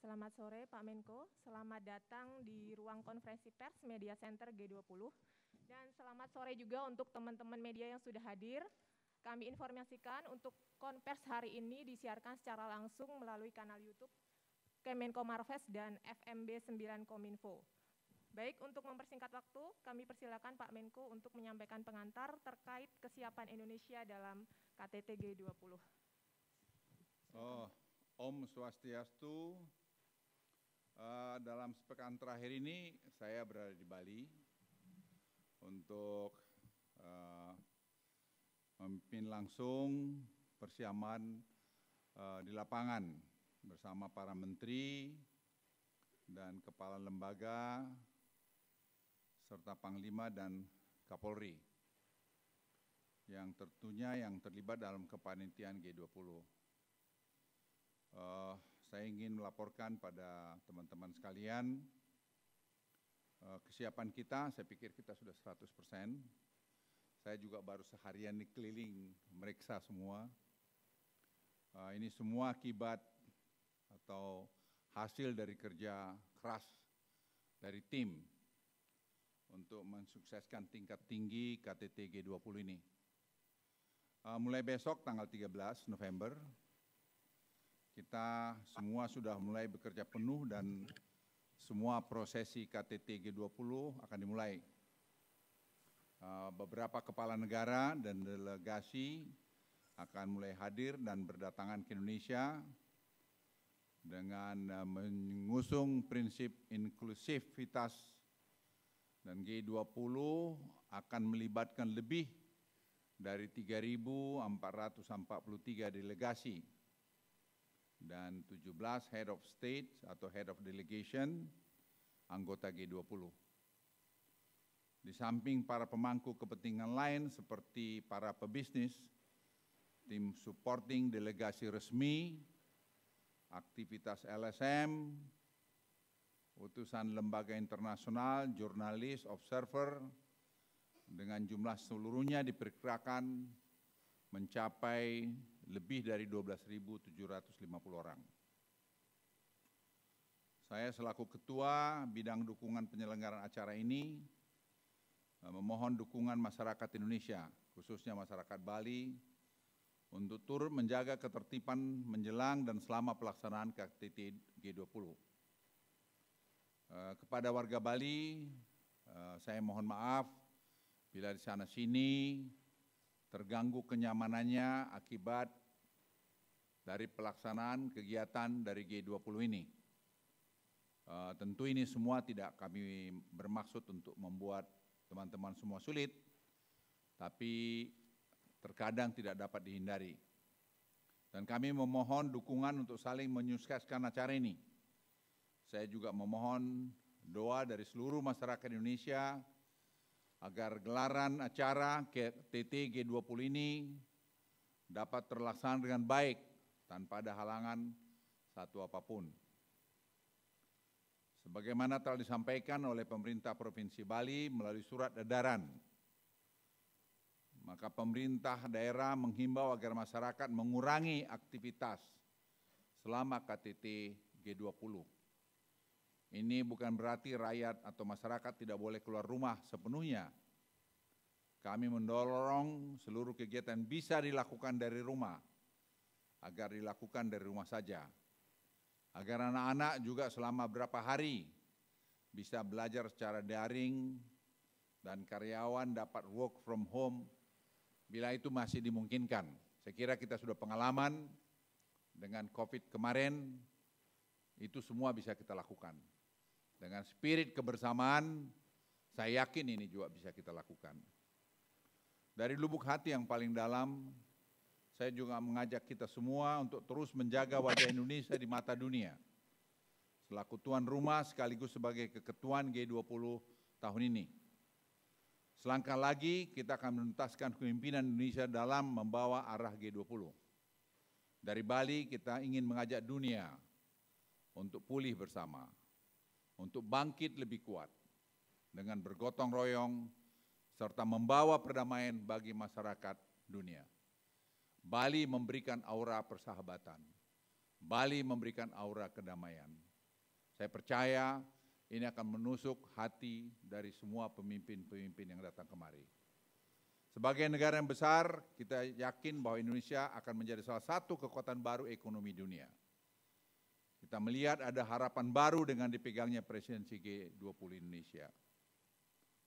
Selamat sore Pak Menko, selamat datang di ruang konferensi pers Media Center G20. Dan selamat sore juga untuk teman-teman media yang sudah hadir. Kami informasikan untuk konvers hari ini disiarkan secara langsung melalui kanal YouTube Kemenko Marves dan FMB 9 Kominfo. Baik, untuk mempersingkat waktu, kami persilakan Pak Menko untuk menyampaikan pengantar terkait kesiapan Indonesia dalam KTT G20. Om Swastiastu. Dalam sepekan terakhir ini saya berada di Bali untuk memimpin langsung persiapan di lapangan bersama para menteri dan kepala lembaga serta Panglima dan Kapolri yang tentunya yang terlibat dalam kepanitiaan G20. Saya ingin melaporkan pada teman-teman sekalian, kesiapan kita, saya pikir kita sudah 100%. Saya juga baru seharian ini keliling meriksa semua. Ini semua akibat atau hasil dari kerja keras dari tim untuk mensukseskan tingkat tinggi KTT G20 ini. Mulai besok tanggal 13 November, kita semua sudah mulai bekerja penuh dan semua prosesi KTT G20 akan dimulai. Beberapa kepala negara dan delegasi akan mulai hadir dan berdatangan ke Indonesia dengan mengusung prinsip inklusivitas, dan G20 akan melibatkan lebih dari 3.443 delegasi dan 17 head of state atau head of delegation anggota G20. Di samping para pemangku kepentingan lain seperti para pebisnis, tim supporting delegasi resmi, aktivitas LSM, utusan lembaga internasional, jurnalis, observer, dengan jumlah seluruhnya diperkirakan mencapai lebih dari 12.750 orang. Saya selaku Ketua Bidang Dukungan Penyelenggaraan acara ini memohon dukungan masyarakat Indonesia, khususnya masyarakat Bali, untuk turut menjaga ketertiban menjelang dan selama pelaksanaan KTT G20. Kepada warga Bali, saya mohon maaf bila di sana-sini terganggu kenyamanannya akibat dari pelaksanaan kegiatan dari G20 ini. Tentu ini semua tidak kami bermaksud untuk membuat teman-teman semua sulit, tapi terkadang tidak dapat dihindari. Dan kami memohon dukungan untuk saling menyukseskan acara ini. Saya juga memohon doa dari seluruh masyarakat Indonesia agar gelaran acara KTT G20 ini dapat terlaksana dengan baik tanpa ada halangan satu apapun. Sebagaimana telah disampaikan oleh pemerintah Provinsi Bali melalui surat edaran, maka pemerintah daerah menghimbau agar masyarakat mengurangi aktivitas selama KTT G20. Ini bukan berarti rakyat atau masyarakat tidak boleh keluar rumah sepenuhnya. Kami mendorong seluruh kegiatan bisa dilakukan dari rumah, agar dilakukan dari rumah saja. Agar anak-anak juga selama beberapa hari bisa belajar secara daring dan karyawan dapat work from home bila itu masih dimungkinkan. Saya kira kita sudah pengalaman dengan COVID kemarin, itu semua bisa kita lakukan. Dengan spirit kebersamaan, saya yakin ini juga bisa kita lakukan. Dari lubuk hati yang paling dalam, saya juga mengajak kita semua untuk terus menjaga wajah Indonesia di mata dunia. Selaku tuan rumah sekaligus sebagai keketuaan G20 tahun ini. Selangkah lagi kita akan menuntaskan kepemimpinan Indonesia dalam membawa arah G20. Dari Bali kita ingin mengajak dunia untuk pulih bersama, untuk bangkit lebih kuat dengan bergotong royong serta membawa perdamaian bagi masyarakat dunia. Bali memberikan aura persahabatan, Bali memberikan aura kedamaian. Saya percaya ini akan menusuk hati dari semua pemimpin-pemimpin yang datang kemari. Sebagai negara yang besar, kita yakin bahwa Indonesia akan menjadi salah satu kekuatan baru ekonomi dunia. Kita melihat ada harapan baru dengan dipegangnya presidensi G20 Indonesia.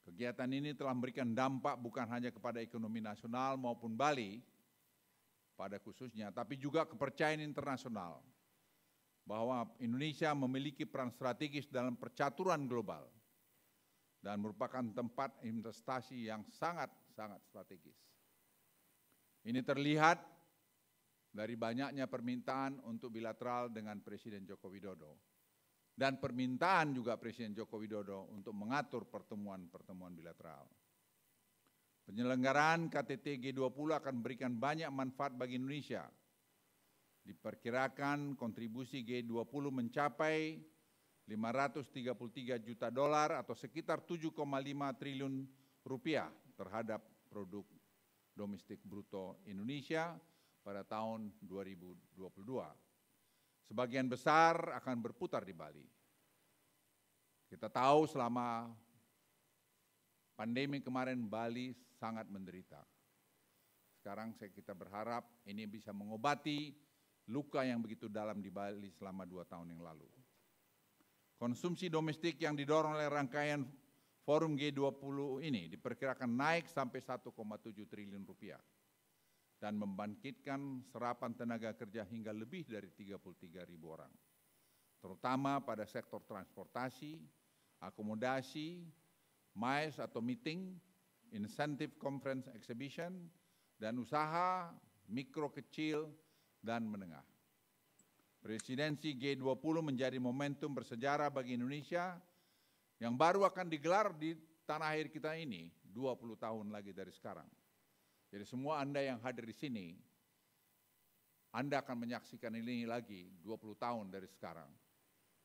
Kegiatan ini telah memberikan dampak bukan hanya kepada ekonomi nasional maupun Bali pada khususnya, tapi juga kepercayaan internasional bahwa Indonesia memiliki peran strategis dalam percaturan global dan merupakan tempat investasi yang sangat strategis. Ini terlihat dari banyaknya permintaan untuk bilateral dengan Presiden Joko Widodo dan permintaan juga Presiden Joko Widodo untuk mengatur pertemuan-pertemuan bilateral. Penyelenggaraan KTT G20 akan memberikan banyak manfaat bagi Indonesia. Diperkirakan kontribusi G20 mencapai 533 juta dolar atau sekitar 7,5 triliun rupiah terhadap produk domestik bruto Indonesia pada tahun 2022. Sebagian besar akan berputar di Bali. Kita tahu selama pandemi kemarin Bali sangat menderita. Sekarang kita berharap ini bisa mengobati luka yang begitu dalam di Bali selama 2 tahun yang lalu. Konsumsi domestik yang didorong oleh rangkaian forum G20 ini diperkirakan naik sampai 1,7 triliun rupiah dan membangkitkan serapan tenaga kerja hingga lebih dari 33.000 orang, terutama pada sektor transportasi, akomodasi, MICE atau meeting, incentive conference exhibition, dan usaha mikro kecil dan menengah. Presidensi G20 menjadi momentum bersejarah bagi Indonesia yang baru akan digelar di tanah air kita ini 20 tahun lagi dari sekarang. Jadi semua Anda yang hadir di sini, Anda akan menyaksikan ini lagi 20 tahun dari sekarang,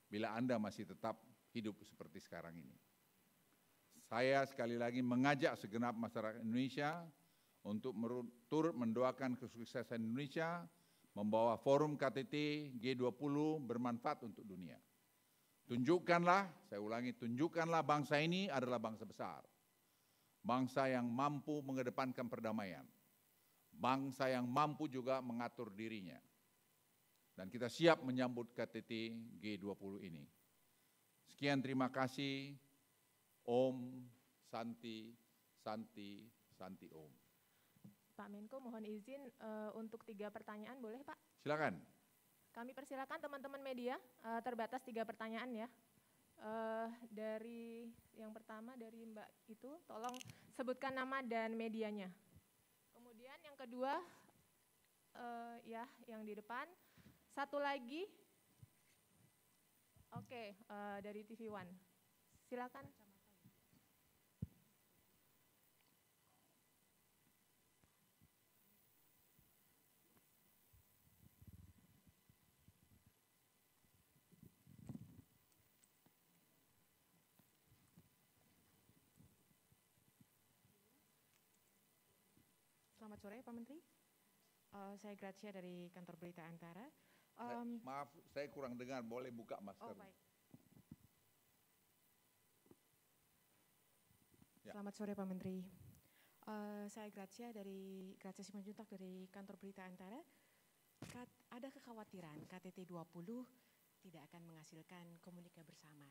bila Anda masih tetap hidup seperti sekarang ini. Saya sekali lagi mengajak segenap masyarakat Indonesia untuk turut mendoakan kesuksesan Indonesia, membawa forum KTT G20 bermanfaat untuk dunia. Tunjukkanlah, saya ulangi, tunjukkanlah bangsa ini adalah bangsa besar. Bangsa yang mampu mengedepankan perdamaian. Bangsa yang mampu juga mengatur dirinya. Dan kita siap menyambut KTT G20 ini. Sekian, terima kasih. Om Santi, Santi, Santi Om. Pak Menko, mohon izin untuk 3 pertanyaan, boleh Pak? Silakan. Kami persilakan teman-teman media, terbatas 3 pertanyaan ya. Dari yang pertama dari Mbak itu, tolong sebutkan nama dan medianya. Kemudian yang kedua, ya yang di depan. Satu lagi, oke, dari TV One. Silakan. Selamat sore Pak Menteri, saya Gracia dari kantor Berita Antara. Maaf, saya kurang dengar, boleh buka masker? Oh baik. Ya. Selamat sore Pak Menteri, saya Gracia Simanjuntak dari kantor Berita Antara. Ada kekhawatiran KTT 20 tidak akan menghasilkan komunika bersama.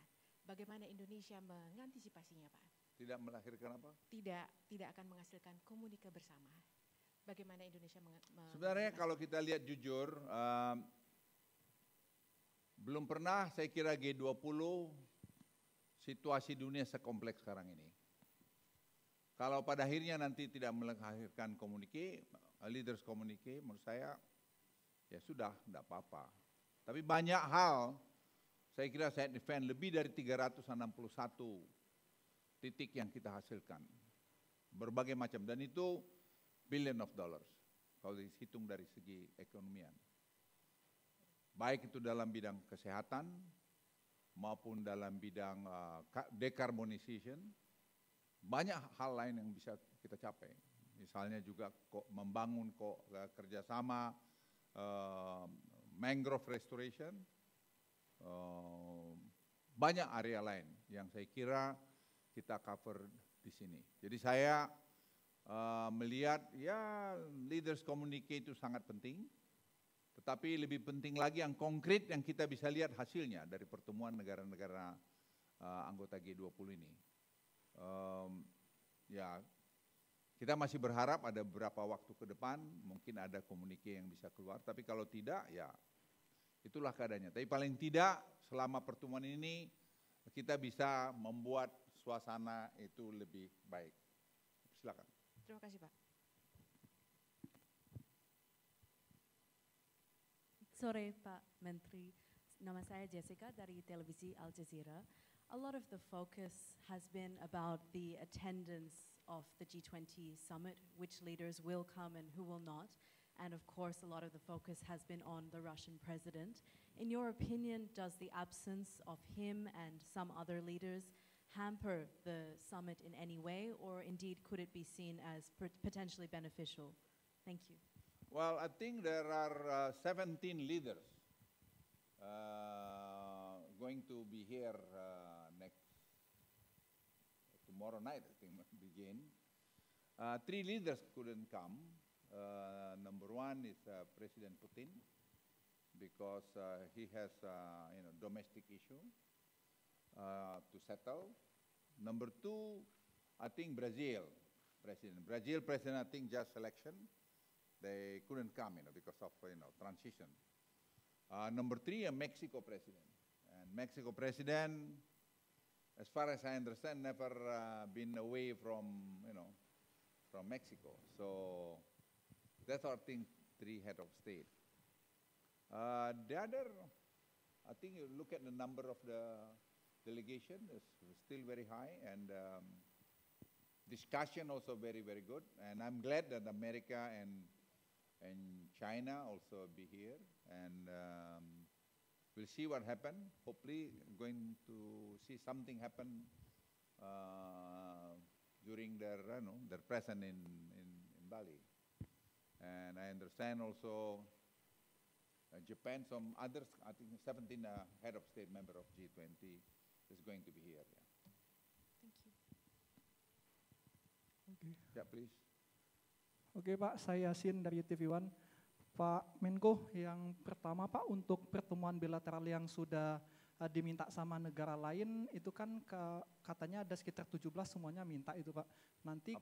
Bagaimana Indonesia mengantisipasinya Pak? Tidak melahirkan apa? Tidak akan menghasilkan komunika bersama. Bagaimana Indonesia Sebenarnya kalau kita lihat jujur, belum pernah saya kira G20 situasi dunia sekompleks sekarang ini. Kalau pada akhirnya nanti tidak melahirkan leaders komunike, menurut saya ya sudah, tidak apa-apa. Tapi banyak hal, saya kira saya defend lebih dari 361 titik yang kita hasilkan. Berbagai macam, dan itu billion of dollars kalau dihitung dari segi ekonomian. Baik itu dalam bidang kesehatan maupun dalam bidang decarbonization, banyak hal lain yang bisa kita capai. Misalnya juga membangun kerjasama mangrove restoration, banyak area lain yang saya kira kita cover di sini. Jadi saya melihat ya leaders communicate itu sangat penting, tetapi lebih penting lagi yang konkret yang kita bisa lihat hasilnya dari pertemuan negara-negara anggota G20 ini. Ya kita masih berharap ada beberapa waktu ke depan mungkin ada komunike yang bisa keluar, tapi kalau tidak ya itulah keadaannya. Tapi paling tidak selama pertemuan ini kita bisa membuat suasana itu lebih baik. Silakan. Terima kasih, Pak. Sore Pak Menteri, nama saya Jessica dari televisi Al Jazeera. A lot of the focus has been about the attendance of the G20 summit, which leaders will come and who will not. And of course, a lot of the focus has been on the Russian president. In your opinion, does the absence of him and some other leaders hamper the summit in any way, or indeed could it be seen as potentially beneficial? Thank you. Well, I think there are 17 leaders going to be here tomorrow night, I think, begin. 3 leaders couldn't come. Number one is President Putin, because he has domestic issue to settle. Number 2, I think Brazil president, I think just election, they couldn't come, because of transition. Number 3, a Mexico president, and Mexico president, as far as I understand, never been away from from Mexico. So that's our thing, 3 head of state. The other, I think you look at the number of the delegation is still very high, and discussion also very, very good. And I'm glad that America and China also be here, and we'll see what happen. Hopefully going to see something happen during their presence in Bali. And I understand also Japan, some others, I think 17 head of state member of G20 is going to be here. Yeah. Thank you. Oke. Yeah, please. Oke Pak, saya Yasin dari TV One. Pak Menko, yang pertama Pak, untuk pertemuan bilateral yang sudah diminta sama negara lain, itu kan katanya ada sekitar 17 semuanya minta itu Pak. Nanti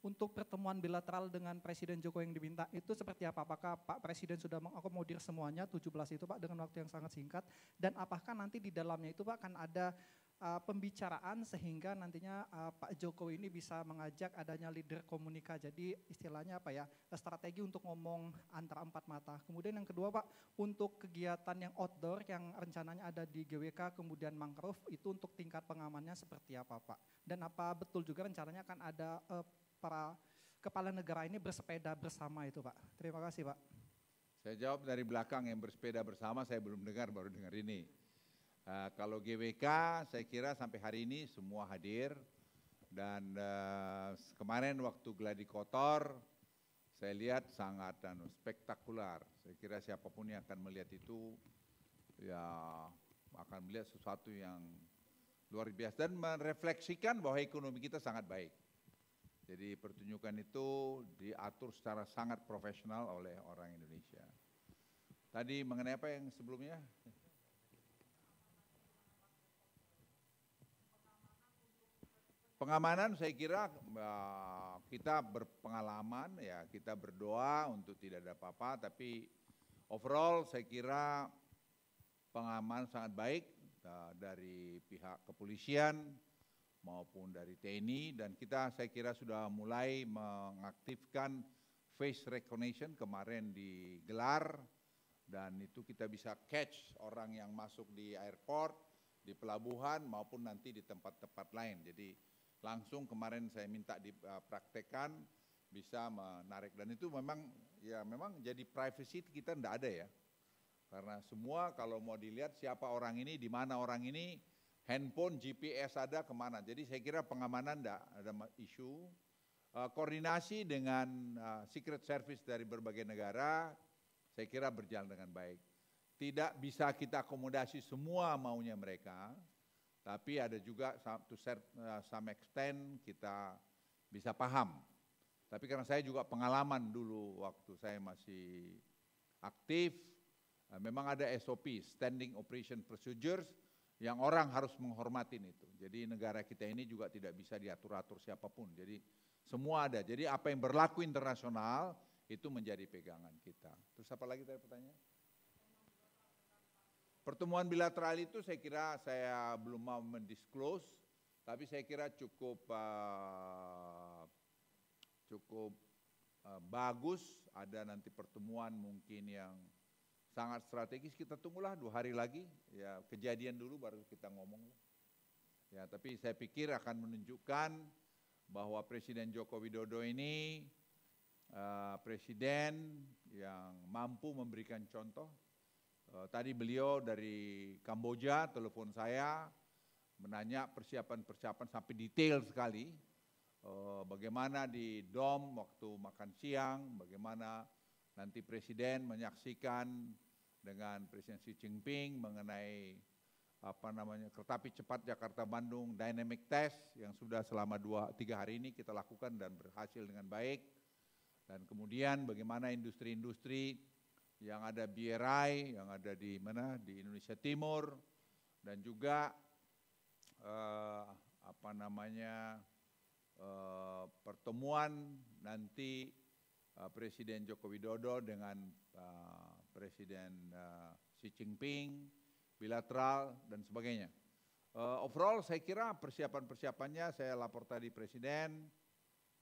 untuk pertemuan bilateral dengan Presiden Jokowi yang diminta itu seperti apa? Apakah Pak Presiden sudah mengakomodir semuanya 17 itu Pak dengan waktu yang sangat singkat? Dan apakah nanti di dalamnya itu Pak akan ada pembicaraan sehingga nantinya Pak Jokowi ini bisa mengajak adanya leader komunika, jadi istilahnya apa ya, strategi untuk ngomong antara 4 mata. Kemudian yang kedua Pak, untuk kegiatan yang outdoor yang rencananya ada di GWK kemudian mangrove, itu untuk tingkat pengamannya seperti apa Pak? Dan apa betul juga rencananya akan ada para kepala negara ini bersepeda bersama itu Pak? Terima kasih Pak. Saya jawab dari belakang, yang bersepeda bersama saya belum dengar, baru dengar ini. Kalau GWK saya kira sampai hari ini semua hadir, dan kemarin waktu gladi kotor saya lihat sangat spektakuler. Saya kira siapapun yang akan melihat itu ya akan melihat sesuatu yang luar biasa dan merefleksikan bahwa ekonomi kita sangat baik. Jadi pertunjukan itu diatur secara sangat profesional oleh orang Indonesia. Tadi mengenai apa yang sebelumnya? Pengamanan saya kira kita berpengalaman, ya kita berdoa untuk tidak ada apa-apa, tapi overall saya kira pengamanan sangat baik dari pihak kepolisian maupun dari TNI, dan kita saya kira sudah mulai mengaktifkan face recognition kemarin digelar, dan itu kita bisa catch orang yang masuk di airport, di pelabuhan maupun nanti di tempat-tempat lain. Jadi langsung kemarin saya minta dipraktekkan bisa menarik, dan itu memang jadi privacy kita enggak ada ya, karena semua kalau mau dilihat siapa orang ini, di mana orang ini, handphone, GPS ada kemana. Jadi saya kira pengamanan enggak ada isu. Koordinasi dengan secret service dari berbagai negara saya kira berjalan dengan baik. Tidak bisa kita akomodasi semua maunya mereka, Tapi ada juga some extent kita bisa paham. Tapi karena saya juga pengalaman dulu waktu saya masih aktif, memang ada SOP, Standing Operation Procedures, yang orang harus menghormatin itu. Jadi negara kita ini juga tidak bisa diatur-atur siapapun. Jadi semua ada. Jadi apa yang berlaku internasional itu menjadi pegangan kita. Terus apa lagi tadi pertanyaan? Pertemuan bilateral itu saya kira saya belum mau mendisclose, tapi saya kira cukup bagus. Ada nanti pertemuan mungkin yang sangat strategis. Kita tunggulah 2 hari lagi, ya kejadian dulu baru kita ngomong. Ya, tapi saya pikir akan menunjukkan bahwa Presiden Joko Widodo ini presiden yang mampu memberikan contoh. Tadi beliau dari Kamboja telepon saya menanya persiapan-persiapan sampai detail sekali. Bagaimana di Dom waktu makan siang, bagaimana nanti Presiden menyaksikan dengan Presiden Xi Jinping mengenai kereta api cepat Jakarta-Bandung Dynamic Test yang sudah selama 2-3 hari ini kita lakukan dan berhasil dengan baik. Dan kemudian bagaimana industri-industri yang ada BRI, yang ada di Indonesia Timur, dan juga pertemuan nanti Presiden Joko Widodo dengan Presiden Xi Jinping, bilateral dan sebagainya. Overall saya kira persiapan-persiapannya saya lapor tadi Presiden,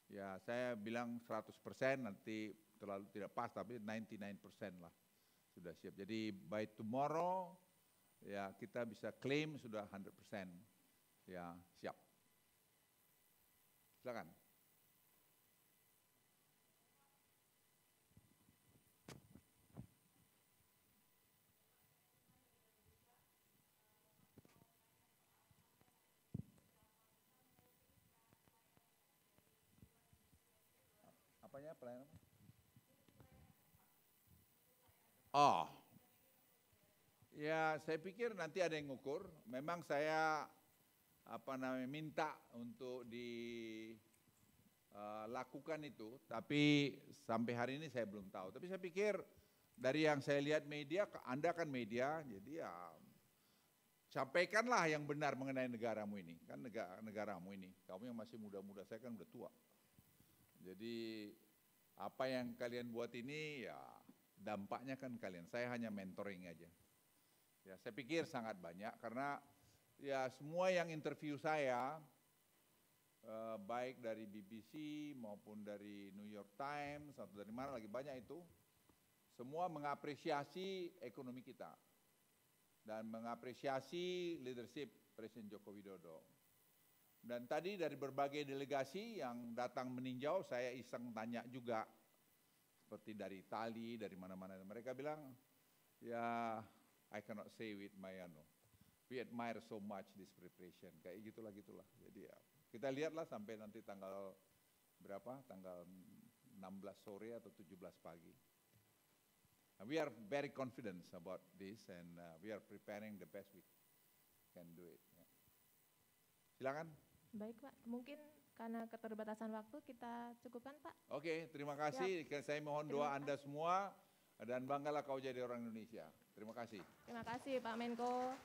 ya saya bilang 100%, nanti terlalu tidak pas, tapi 99% lah sudah siap. Jadi by tomorrow ya kita bisa klaim sudah 100% ya siap. Silakan. Apanya pelayanan? Oh, ya saya pikir nanti ada yang ngukur. Memang saya minta untuk dilakukan itu, tapi sampai hari ini saya belum tahu. Tapi saya pikir dari yang saya lihat media, Anda kan media, jadi ya sampaikanlah yang benar mengenai negaramu ini. Kan negaramu ini, kamu yang masih muda-muda, saya kan udah tua. Jadi apa yang kalian buat ini ya dampaknya kan kalian, saya hanya mentoring aja. Ya saya pikir sangat banyak karena ya semua yang interview saya, baik dari BBC maupun dari New York Times atau dari mana lagi banyak itu, semua mengapresiasi ekonomi kita dan mengapresiasi leadership Presiden Joko Widodo. Dan tadi dari berbagai delegasi yang datang meninjau, saya iseng tanya juga, seperti dari Itali, dari mana-mana. Mereka bilang, ya I cannot say with my we admire so much this preparation. Kayak gitulah. Jadi ya, kita lihatlah sampai nanti tanggal berapa? Tanggal 16 sore atau 17 pagi. We are very confident about this and we are preparing the best we can do it. Silakan. Baik Pak, mungkin karena keterbatasan waktu kita cukupkan Pak. Oke, terima kasih. Saya mohon doa Anda semua dan banggalah kau jadi orang Indonesia. Terima kasih. Terima kasih Pak Menko.